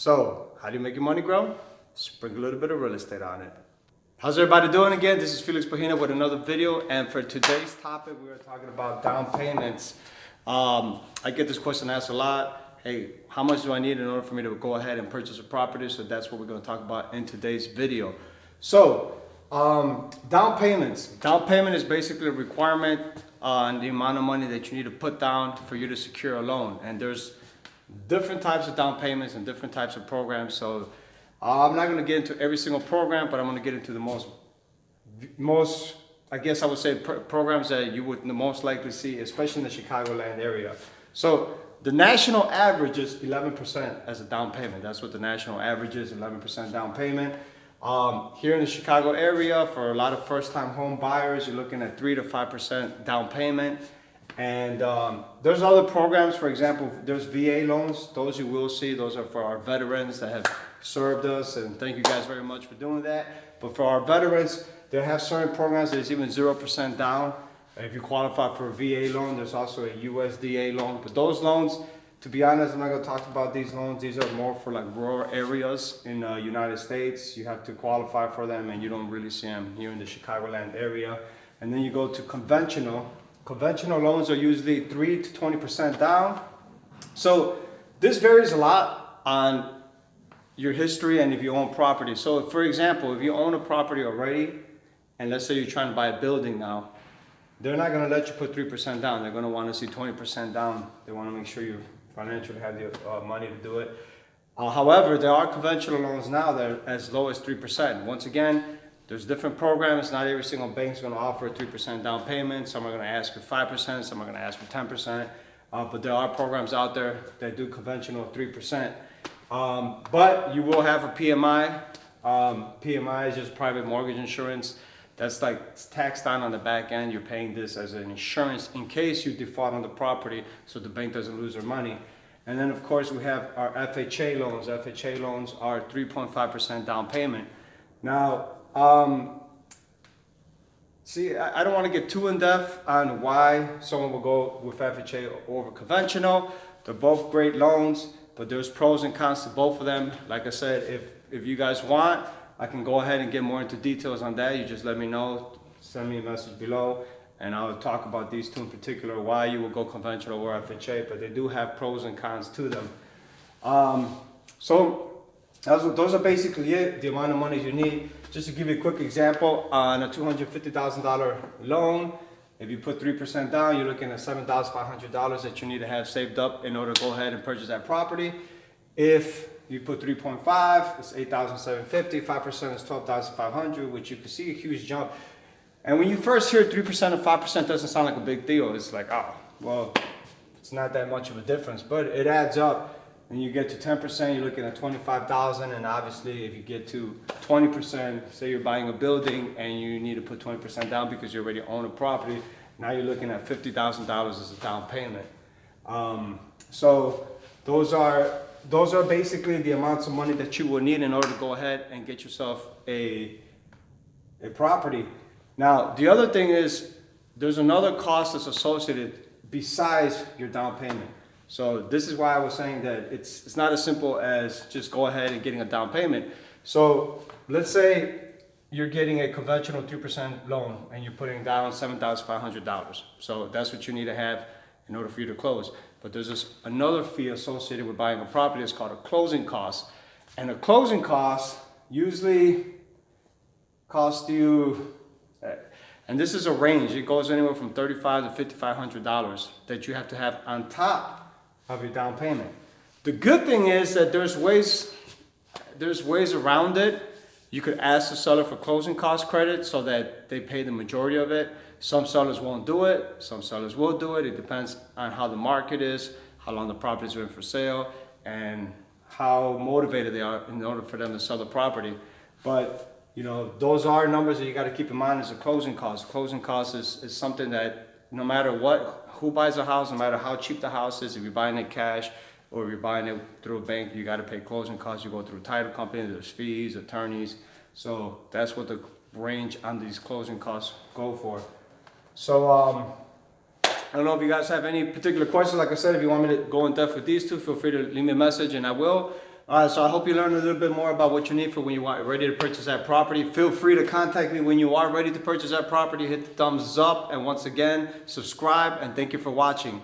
So, how do you make your money grow? Sprinkle a little bit of real estate on it. How's everybody doing again? This is Felix Pajina with another video, and for today's topic, we are talking about down payments. I get this question asked a lot. Hey, how much do I need in order for me to go ahead and purchase a property? So that's what we're going to talk about in today's video. So, down payments. Down payment is basically a requirement on the amount of money that you need to put down for you to secure a loan. And there's different types of down payments and different types of programs. So I'm not going to get into every single program, but I'm going to get into the most I guess I would say programs that you would most likely see, especially in the Chicagoland area. So the national average is 11% as a down payment. That's what the national average is, 11% down payment. Here in the Chicago area, for a lot of first-time home buyers, you're looking at 3 to 5% down payment. And there's other programs. For example, there's VA loans. Those you will see. Those are for our veterans that have served us, and thank you guys very much for doing that. But for our veterans, they have certain programs that's even 0% down. If you qualify for a VA loan, there's also a USDA loan. But those loans, to be honest, I'm not going to talk about these loans. These are more for like rural areas in the United States. You have to qualify for them, and you don't really see them here in the Chicagoland area. And then you go to conventional. Conventional loans are usually 3 to 20% down. So this varies a lot on your history and if you own property. So for example, if you own a property already, and let's say you're trying to buy a building now, they're not going to let you put 3% down. They're going to want to see 20% down. They want to make sure you financially have the money to do it. However, there are conventional loans now that are as low as 3%. Once again, there's different programs. Not every single bank is going to offer a 3% down payment. Some are going to ask for 5%. Some are going to ask for 10%. But there are programs out there that do conventional 3%. But you will have a PMI. PMI is just private mortgage insurance. That's like it's taxed on the back end. You're paying this as an insurance in case you default on the property so the bank doesn't lose their money. And then of course we have our FHA loans. FHA loans are 3.5% down payment. Now, see, I don't want to get too in depth on why someone will go with FHA over conventional. They're both great loans, but there's pros and cons to both of them. Like I said, if you guys want, I can go ahead and get more into details on that. You just let me know, send me a message below, and I'll talk about these two in particular, why you will go conventional or FHA, but they do have pros and cons to them. So those are basically it, the amount of money you need. Just to give you a quick example, on a $250,000 loan, if you put 3% down, you're looking at $7,500 that you need to have saved up in order to go ahead and purchase that property. If you put 3.5, it's $8,750, 5% is $12,500, which you can see a huge jump. And when you first hear 3% and 5% doesn't sound like a big deal. It's like, oh, well, it's not that much of a difference, but it adds up. And you get to 10%, you're looking at $25,000, and obviously if you get to 20%, say you're buying a building and you need to put 20% down because you already own a property, now you're looking at $50,000 as a down payment. So those are basically the amounts of money that you will need in order to go ahead and get yourself a property. Now, the other thing is there's another cost that's associated besides your down payment. So this is why I was saying that it's not as simple as just go ahead and getting a down payment. So let's say you're getting a conventional 2% loan and you're putting down $7,500. So that's what you need to have in order for you to close. But there's another fee associated with buying a property. It's called a closing cost. And a closing cost usually costs you, and this is a range. It goes anywhere from $3,500 to $5,500 that you have to have on top of your down payment. The good thing is that there's ways around it. You could ask the seller for closing cost credit so that they pay the majority of it. Some sellers won't do it. Some sellers will do it. It depends on how the market is, how long the property's been for sale, and how motivated they are in order for them to sell the property. But you know, those are numbers that you got to keep in mind as a closing cost. Closing cost is something that no matter who buys a house, no matter how cheap the house is, if you're buying it cash or if you're buying it through a bank, you got to pay closing costs. You go through a title company, there's fees, attorneys. So that's what the range on these closing costs go for. So I don't know if you guys have any particular questions. Like I said, if you want me to go in depth with these two, feel free to leave me a message and I will. All right, so I hope you learned a little bit more about what you need for when you are ready to purchase that property. Feel free to contact me when you are ready to purchase that property. Hit the thumbs up, and once again, subscribe, and thank you for watching.